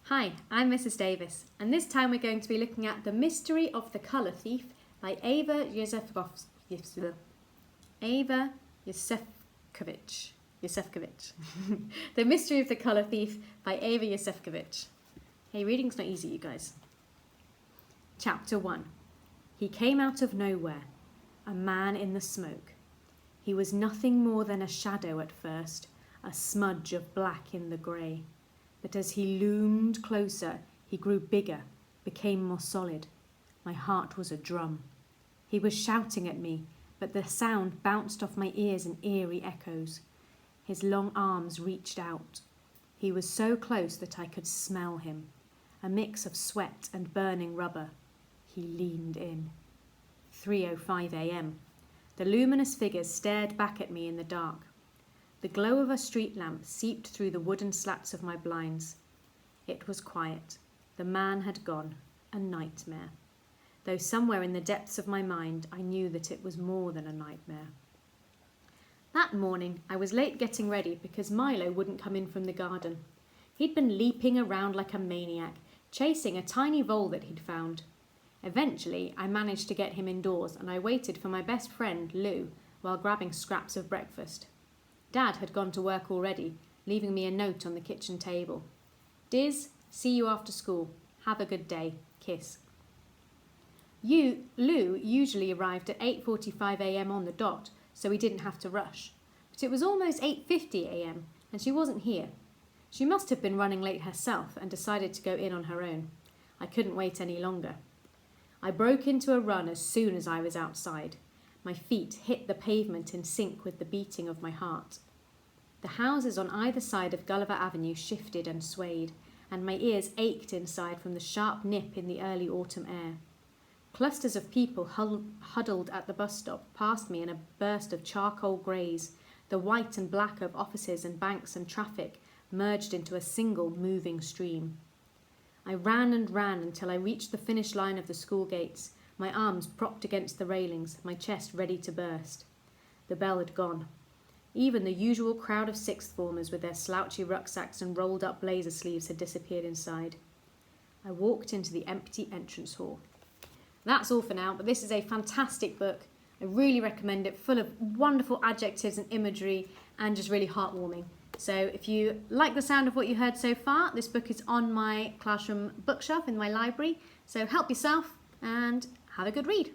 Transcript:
Hi, I'm Mrs. Davis, and this time we're going to be looking at The Mystery of the Colour Thief by Jozefkowicz. The Mystery of the Colour Thief by Jozefkowicz. Hey, reading's not easy, you guys. Chapter 1. He came out of nowhere, a man in the smoke. He was nothing more than a shadow at first, a smudge of black in the grey. But as he loomed closer, he grew bigger, became more solid. My heart was a drum. He was shouting at me, but the sound bounced off my ears in eerie echoes. His long arms reached out. He was so close that I could smell him, a mix of sweat and burning rubber. He leaned in. 3:05 a.m. The luminous figures stared back at me in the dark. The glow of a street lamp seeped through the wooden slats of my blinds. It was quiet. The man had gone. A nightmare. Though somewhere in the depths of my mind, I knew that it was more than a nightmare. That morning, I was late getting ready because Milo wouldn't come in from the garden. He'd been leaping around like a maniac, chasing a tiny vole that he'd found. Eventually, I managed to get him indoors, and I waited for my best friend, Lou, while grabbing scraps of breakfast. Dad had gone to work already, leaving me a note on the kitchen table. Diz, see you after school. Have a good day. Kiss. Lou usually arrived at 8:45 a.m. on the dot, so we didn't have to rush. But it was almost 8:50 a.m. and she wasn't here. She must have been running late herself and decided to go in on her own. I couldn't wait any longer. I broke into a run as soon as I was outside. My feet hit the pavement in sync with the beating of my heart. The houses on either side of Gulliver Avenue shifted and swayed, and my ears ached inside from the sharp nip in the early autumn air. Clusters of people huddled at the bus stop passed me in a burst of charcoal greys. The white and black of offices and banks and traffic merged into a single moving stream. I ran and ran until I reached the finish line of the school gates, my arms propped against the railings, my chest ready to burst. The bell had gone. Even the usual crowd of sixth formers with their slouchy rucksacks and rolled-up blazer sleeves had disappeared inside. I walked into the empty entrance hall. That's all for now, but this is a fantastic book. I really recommend it, full of wonderful adjectives and imagery and just really heartwarming. So if you like the sound of what you heard so far, this book is on my classroom bookshelf in my library. So help yourself and have a good read.